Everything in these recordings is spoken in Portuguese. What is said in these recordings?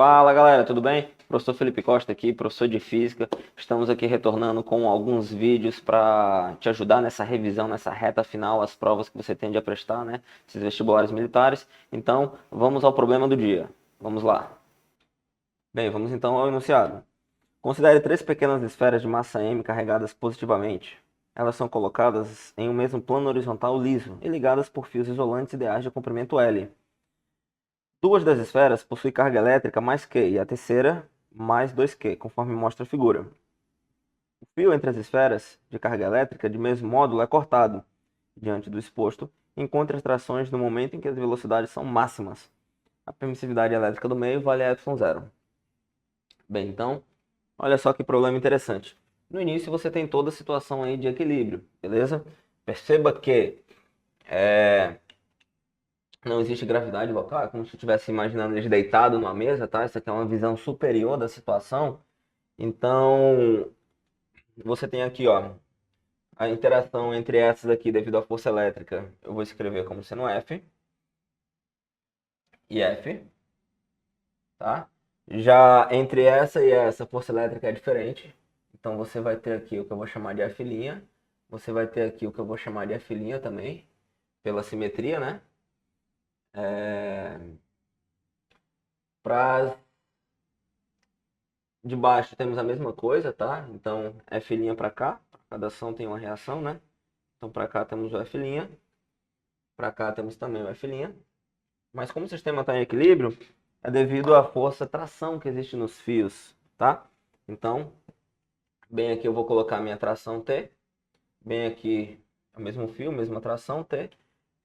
Fala galera, tudo bem? Professor Felipe Costa aqui, professor de Física. Estamos aqui retornando com alguns vídeos para te ajudar nessa revisão, nessa reta final, as provas que você tende a prestar, né? Esses vestibulares militares. Então, vamos ao problema do dia. Vamos lá. Bem, vamos então ao enunciado. Considere 3 pequenas esferas de massa m carregadas positivamente. Elas são colocadas em um mesmo plano horizontal liso e ligadas por fios isolantes ideais de comprimento L. 2 das esferas possuem carga elétrica mais Q e a terceira mais 2Q, conforme mostra a figura. O fio entre as esferas de carga elétrica, de mesmo módulo, é cortado. Diante do exposto, encontre as trações no momento em que as velocidades são máximas. A permissividade elétrica do meio vale a ε0. Bem, então, olha só que problema interessante. No início você tem toda a situação aí de equilíbrio, beleza? Perceba que não existe gravidade local, é como se eu estivesse imaginando eles deitados numa mesa, tá? Isso aqui é uma visão superior da situação. Então, você tem aqui, ó, a interação entre essas aqui devido à força elétrica. Eu vou escrever como sendo F e F, tá? Já entre essa e essa, a força elétrica é diferente. Então, você vai ter aqui o que eu vou chamar de F'. Você vai ter aqui o que eu vou chamar de F' também, pela simetria, né? Para de baixo temos a mesma coisa, tá? Então, F' para cá, cada ação tem uma reação, né? Então, para cá temos o F', para cá temos também o F'. Mas como o sistema está em equilíbrio, é devido à força tração que existe nos fios, tá? Então, bem aqui eu vou colocar a minha tração T, bem aqui é o mesmo fio, mesma tração T.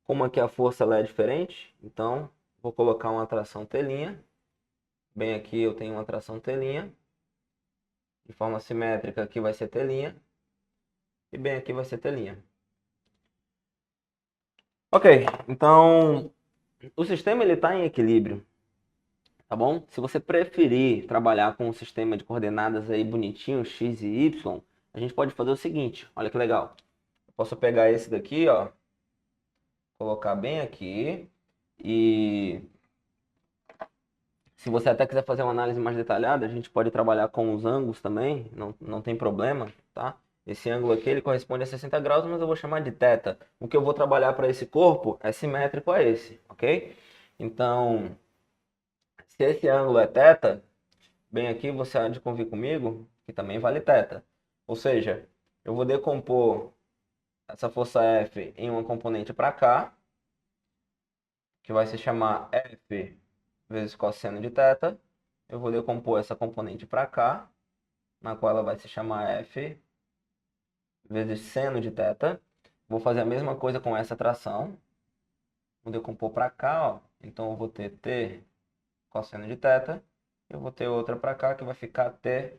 Como aqui a força ela é diferente, então vou colocar uma tração T'. Bem aqui eu tenho uma tração T'. De forma simétrica aqui vai ser T'. E bem aqui vai ser T'. Ok, então o sistema ele está em equilíbrio, tá bom? Se você preferir trabalhar com um sistema de coordenadas aí bonitinho, x e y, a gente pode fazer o seguinte, olha que legal. Eu posso pegar esse daqui, ó, colocar bem aqui e se você até quiser fazer uma análise mais detalhada, a gente pode trabalhar com os ângulos também, não tem problema, tá? Esse ângulo aqui ele corresponde a 60 graus, mas eu vou chamar de θ. O que eu vou trabalhar para esse corpo é simétrico a esse, ok? Então, se esse ângulo é θ, bem aqui você há de convir comigo que também vale θ. Ou seja, eu vou decompor essa força F em uma componente para cá, que vai se chamar F vezes cosseno de θ. Eu vou decompor essa componente para cá, na qual ela vai se chamar F vezes seno de θ. Vou fazer a mesma coisa com essa tração. Vou decompor para cá, ó. Então eu vou ter T cosseno de θ. Eu vou ter outra para cá que vai ficar T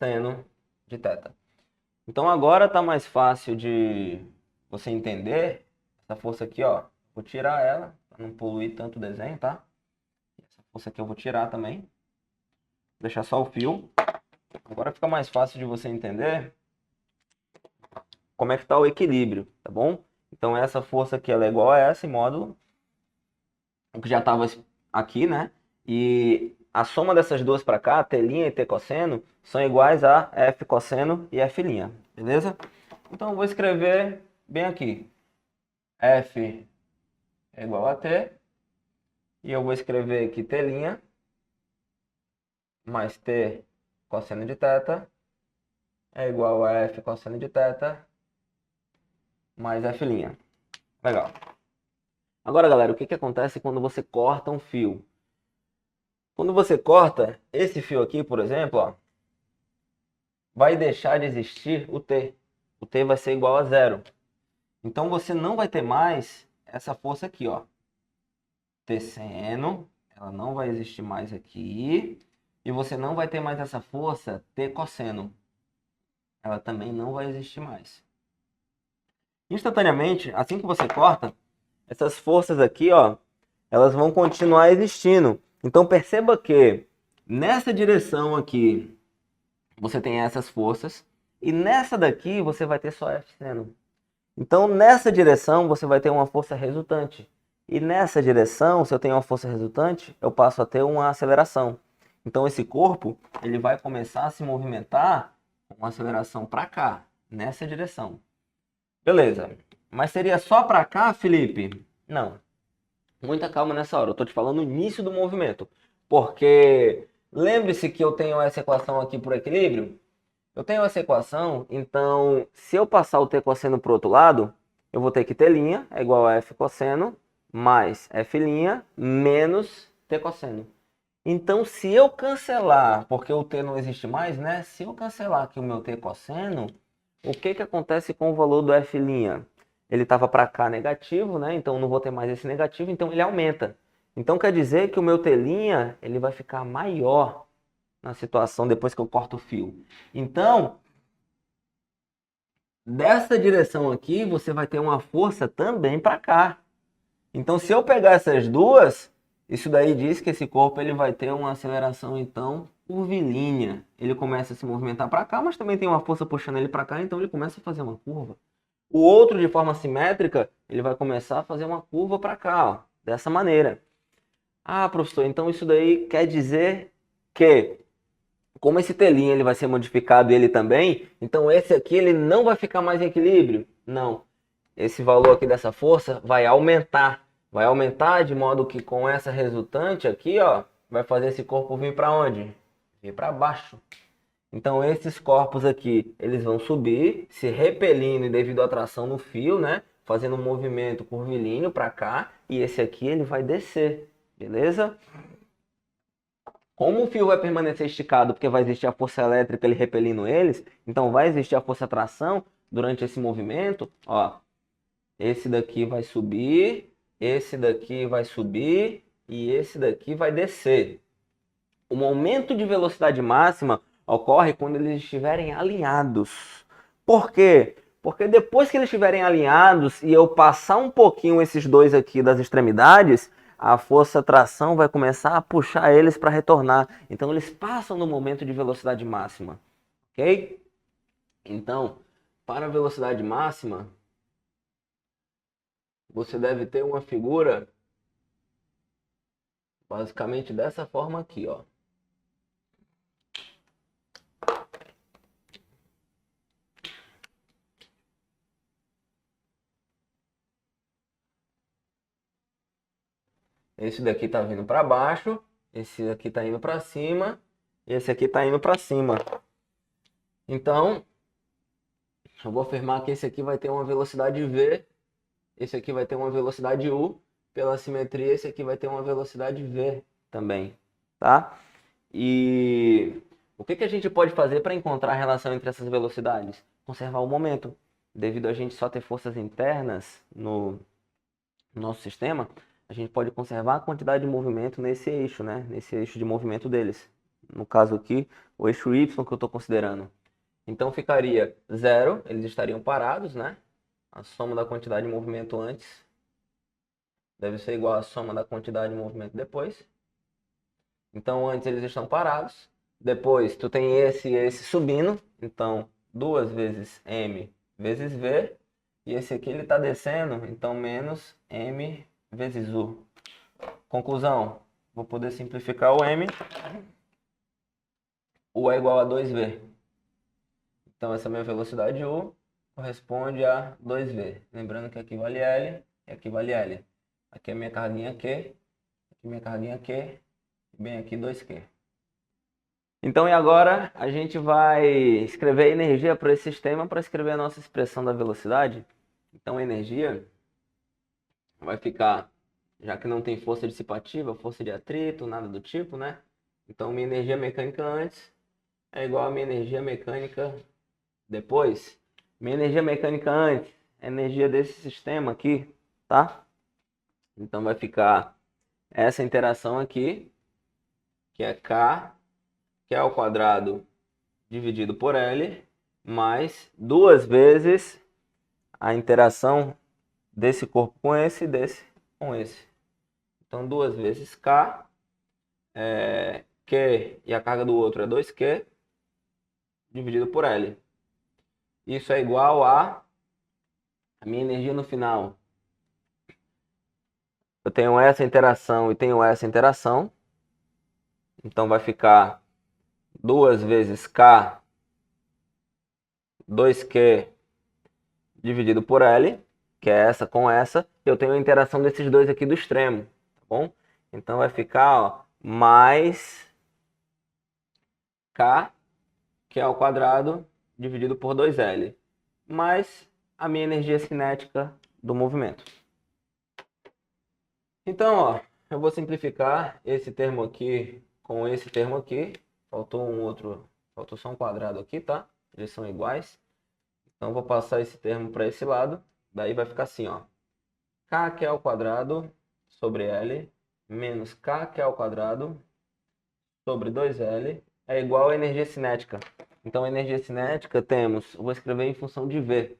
seno de θ. Então agora está mais fácil de você entender essa força aqui, ó. Vou tirar ela para não poluir tanto o desenho, tá? Essa força aqui eu vou tirar também. Vou deixar só o fio. Agora fica mais fácil de você entender como é que está o equilíbrio, tá bom? Então essa força aqui ela é igual a esse módulo, o que já estava aqui, né? E a soma dessas duas para cá, T' e T cosseno, são iguais a F cosseno e F', beleza? Então eu vou escrever bem aqui. F é igual a T. E eu vou escrever aqui T' mais T cosseno de θ é igual a F cosseno de θ mais F'. Legal. Agora, galera, o que acontece quando você corta um fio? Quando você corta esse fio aqui, por exemplo, ó, vai deixar de existir o T. O T vai ser igual a 0. Então, você não vai ter mais essa força aqui, ó. T seno, ela não vai existir mais aqui. E você não vai ter mais essa força T cosseno. Ela também não vai existir mais. Instantaneamente, assim que você corta, essas forças aqui, ó, elas vão continuar existindo. Então perceba que nessa direção aqui você tem essas forças e nessa daqui você vai ter só F seno. Então nessa direção você vai ter uma força resultante. E nessa direção, se eu tenho uma força resultante, eu passo a ter uma aceleração. Então esse corpo, ele vai começar a se movimentar com uma aceleração para cá, nessa direção. Beleza. Mas seria só para cá, Felipe? Não. Muita calma nessa hora. Eu estou te falando o início do movimento. Porque lembre-se que eu tenho essa equação aqui por equilíbrio. Eu tenho essa equação, então se eu passar o t cosseno para o outro lado, eu vou ter que t' é igual a f cosseno mais f' menos t cosseno. Então, se eu cancelar, porque o t não existe mais, né? Se eu cancelar aqui o meu t cosseno, o que acontece com o valor do f'? Ele estava para cá negativo, né? Então, não vou ter mais esse negativo, então ele aumenta. Então, quer dizer que o meu t' ele vai ficar maior na situação depois que eu corto o fio. Então, dessa direção aqui, você vai ter uma força também para cá. Então, se eu pegar essas duas, isso daí diz que esse corpo ele vai ter uma aceleração, então, curvilínea. Ele começa a se movimentar para cá, mas também tem uma força puxando ele para cá, então ele começa a fazer uma curva. O outro, de forma simétrica, ele vai começar a fazer uma curva para cá, ó, dessa maneira. Ah, professor, então isso daí quer dizer que, como esse telinho ele vai ser modificado ele também, então esse aqui ele não vai ficar mais em equilíbrio? Não. Esse valor aqui dessa força vai aumentar. Vai aumentar de modo que com essa resultante aqui, ó, vai fazer esse corpo vir para onde? Vir para baixo. Então esses corpos aqui, eles vão subir, se repelindo devido à atração no fio, né? Fazendo um movimento curvilíneo para cá, e esse aqui ele vai descer, beleza? Como o fio vai permanecer esticado, porque vai existir a força elétrica ele repelindo eles, então vai existir a força atração durante esse movimento, ó. Esse daqui vai subir, esse daqui vai subir e esse daqui vai descer. O momento de velocidade máxima ocorre quando eles estiverem alinhados. Por quê? Porque depois que eles estiverem alinhados e eu passar um pouquinho esses dois aqui das extremidades, a força tração vai começar a puxar eles para retornar. Então eles passam no momento de velocidade máxima. Ok? Então, para a velocidade máxima, você deve ter uma figura basicamente dessa forma aqui, ó. Esse daqui tá vindo para baixo, esse aqui tá indo para cima, e esse aqui tá indo para cima. Então, eu vou afirmar que esse aqui vai ter uma velocidade v, esse aqui vai ter uma velocidade u, pela simetria esse aqui vai ter uma velocidade v também, tá? E o que a gente pode fazer para encontrar a relação entre essas velocidades? Conservar o momento. Devido a gente só ter forças internas no nosso sistema, a gente pode conservar a quantidade de movimento nesse eixo, né? Nesse eixo de movimento deles. No caso aqui, o eixo Y que eu estou considerando. Então ficaria zero, eles estariam parados, né? A soma da quantidade de movimento antes deve ser igual à soma da quantidade de movimento depois. Então antes eles estão parados. Depois tu tem esse e esse subindo. Então 2 vezes m vezes v. E esse aqui ele está descendo, então menos m vezes u. Conclusão, vou poder simplificar o m. U é igual a 2v. Então essa minha velocidade u corresponde a 2v. Lembrando que aqui vale L e aqui vale L. Aqui é minha carguinha Q, aqui minha carguinha Q, e bem aqui 2Q. Então, e agora a gente vai escrever energia para esse sistema para escrever a nossa expressão da velocidade. Então, a energia vai ficar, já que não tem força dissipativa, força de atrito, nada do tipo, né? Então, minha energia mecânica antes é igual a minha energia mecânica depois. Minha energia mecânica antes é a energia desse sistema aqui, tá? Então, vai ficar essa interação aqui, que é K, que é ao quadrado dividido por L, mais 2 vezes a interação desse corpo com esse e desse com esse. Então, 2 vezes K, Q e a carga do outro é 2Q, dividido por L. Isso é igual a minha energia no final. eu tenho essa interação e tenho essa interação. Então vai ficar 2 vezes K, 2Q dividido por L, que é essa com essa. Eu tenho a interação desses dois aqui do extremo, tá bom? Então vai ficar, ó, mais K, que é ao quadrado, dividido por 2L, mais a minha energia cinética do movimento. Então, ó, eu vou simplificar esse termo aqui com esse termo aqui. Faltou um outro, faltou só um quadrado aqui, tá? Eles são iguais. Então, vou passar esse termo para esse lado. Daí vai ficar assim, ó. K que é ao quadrado sobre L menos K que é ao quadrado sobre 2L é igual a energia cinética. Então, a energia cinética temos, eu vou escrever em função de V.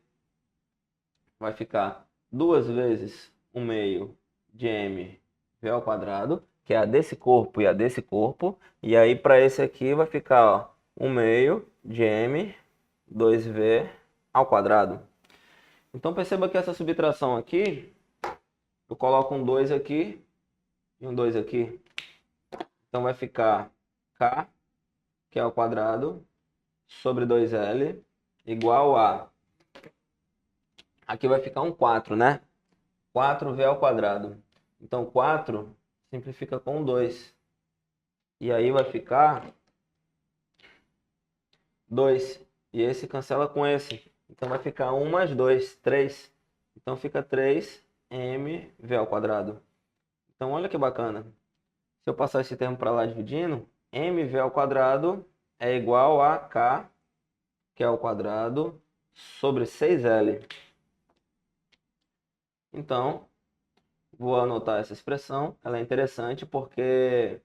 Vai ficar 2 vezes 1/2 de m v ao quadrado, que é a desse corpo e a desse corpo. E aí, para esse aqui, vai ficar, ó, 1/2 de m 2v ao quadrado. Então, perceba que essa subtração aqui, eu coloco um 2 aqui e um 2 aqui. Então, vai ficar k, que é ao quadrado, sobre 2l, igual a... Aqui vai ficar um 4, né? 4v ao quadrado. Então, 4 simplifica com 2. E aí vai ficar 2. E esse cancela com esse. Então, vai ficar 1 mais 2, 3. Então, fica 3mv ao quadrado. Então, olha que bacana. Se eu passar esse termo para lá dividindo, mv ao quadrado é igual a k, que é ao quadrado, sobre 6L. Então, vou anotar essa expressão. Ela é interessante porque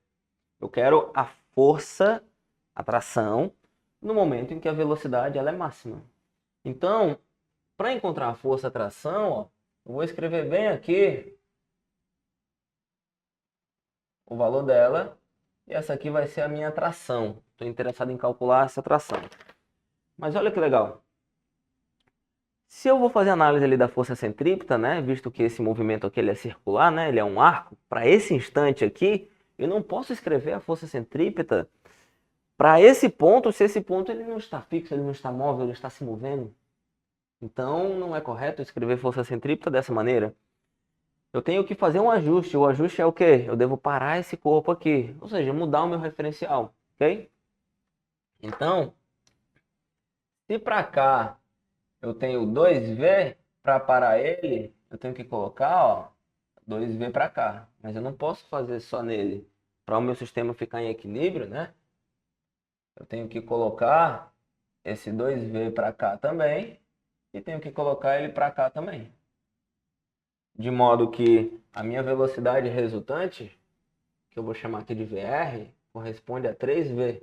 eu quero a força, a tração, no momento em que a velocidade ela é máxima. Então, para encontrar a força, a tração, ó, eu vou escrever bem aqui o valor dela. E essa aqui vai ser a minha tração. Estou interessado em calcular essa tração. Mas olha que legal. Se eu vou fazer análise ali da força centrípeta, né, visto que esse movimento aqui ele é circular, né, ele é um arco, para esse instante aqui, eu não posso escrever a força centrípeta para esse ponto, se esse ponto ele não está fixo, ele não está móvel, ele está se movendo. Então, não é correto escrever força centrípeta dessa maneira. Eu tenho que fazer um ajuste. O ajuste é o quê? Eu devo parar esse corpo aqui, ou seja, mudar o meu referencial, ok? Então, se para cá eu tenho 2V, para parar ele, eu tenho que colocar, ó, 2V para cá. Mas eu não posso fazer só nele. Para o meu sistema ficar em equilíbrio, né? Eu tenho que colocar esse 2V para cá também. E tenho que colocar ele para cá também. De modo que a minha velocidade resultante, que eu vou chamar aqui de VR, corresponde a 3V.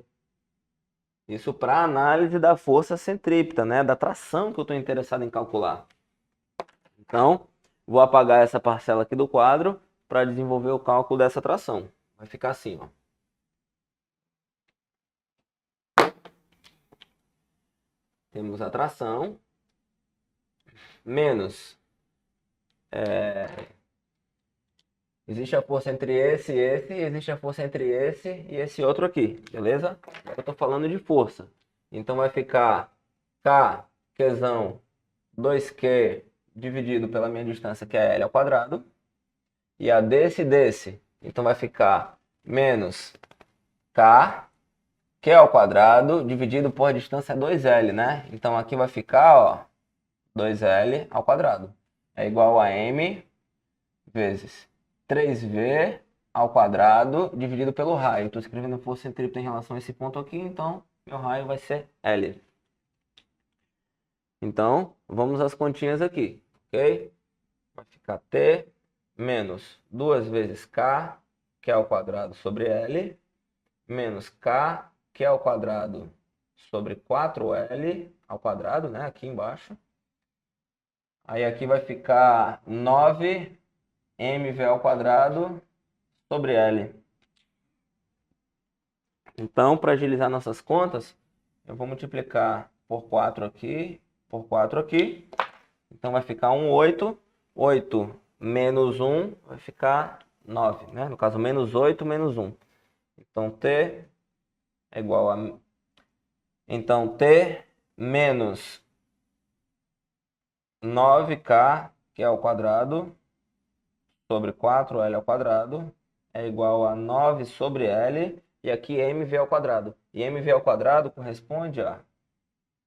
Isso para análise da força centrípeta, né? Da tração que eu estou interessado em calcular. Então, vou apagar essa parcela aqui do quadro para desenvolver o cálculo dessa tração. Vai ficar assim, ó. Temos a tração menos... existe a força entre esse e esse, existe a força entre esse e esse outro aqui, beleza? Agora eu estou falando de força. Então vai ficar K, Qzão, 2Q dividido pela minha distância, que é L ao quadrado. E a desse. Então vai ficar menos K, Q ao quadrado, dividido por distância 2L, né? Então aqui vai ficar, ó, 2L ao quadrado. É igual a M vezes 3V ao quadrado dividido pelo raio. Estou escrevendo força centrípeta em relação a esse ponto aqui, então meu raio vai ser L. Então, vamos às continhas aqui, ok? Vai ficar T menos 2 vezes K, que é ao quadrado sobre L, menos K, que é ao quadrado sobre 4L ao quadrado, né? Aqui embaixo. Aí aqui vai ficar 9mv ao quadrado sobre L. Então, para agilizar nossas contas, eu vou multiplicar por 4 aqui, por 4 aqui. Então, vai ficar 8. 8 menos 1 vai ficar 9, né? No caso, menos 8 menos 1. Então, T é igual a... Então, T menos 9K, que é ao quadrado, sobre 4L ao quadrado, é igual a 9 sobre L, e aqui mv ao quadrado. E mv ao quadrado corresponde a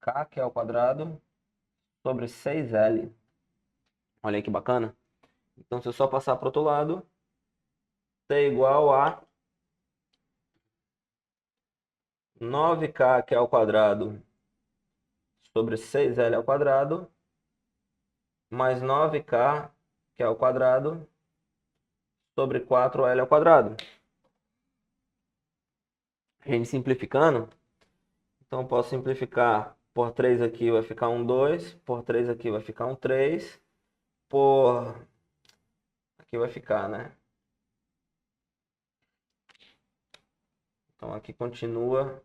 K, que é ao quadrado, sobre 6L. Olha aí que bacana. Então, se eu só passar para o outro lado, T é igual a 9K, que é ao quadrado, sobre 6L ao quadrado, mais 9K, que é ao quadrado, sobre 4L ao quadrado. A gente simplificando, então eu posso simplificar por 3 aqui vai ficar um 2, por 3 aqui vai ficar um 3, por... aqui vai ficar, né? Então aqui continua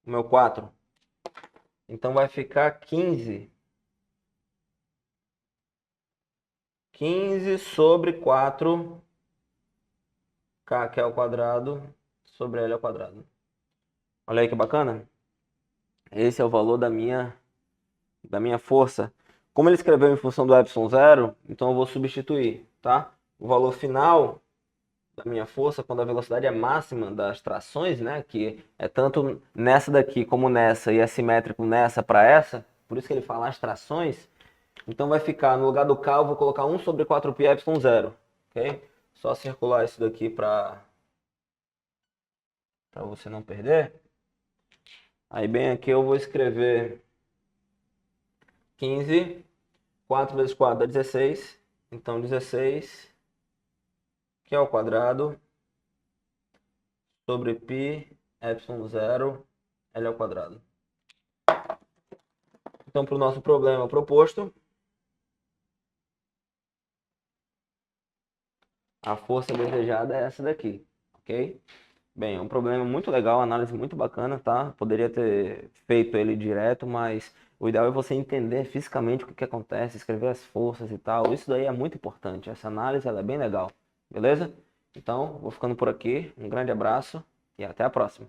o meu 4. Então vai ficar 15. 15 sobre 4, K, que é ao quadrado, sobre L ao quadrado. Olha aí que bacana. Esse é o valor da minha força. Como ele escreveu em função do epsilon zero, então eu vou substituir, tá? O valor final da minha força, quando a velocidade é máxima das trações, né? Que é tanto nessa daqui como nessa, e é simétrico nessa para essa, por isso que ele fala as trações. Então vai ficar, no lugar do K, eu vou colocar 1 sobre 4π epsilon zero, ok? Só circular isso daqui para você não perder. Aí bem aqui eu vou escrever 15, 4 vezes 4 dá 16, então 16, que é ao quadrado, sobre π epsilon zero L ao quadrado. Então, para o nosso problema proposto, a força desejada é essa daqui, ok? Bem, é um problema muito legal, análise muito bacana, tá? Poderia ter feito ele direto, mas o ideal é você entender fisicamente o que acontece, escrever as forças e tal. Isso daí é muito importante. Essa análise ela é bem legal, beleza? Então, vou ficando por aqui. Um grande abraço e até a próxima.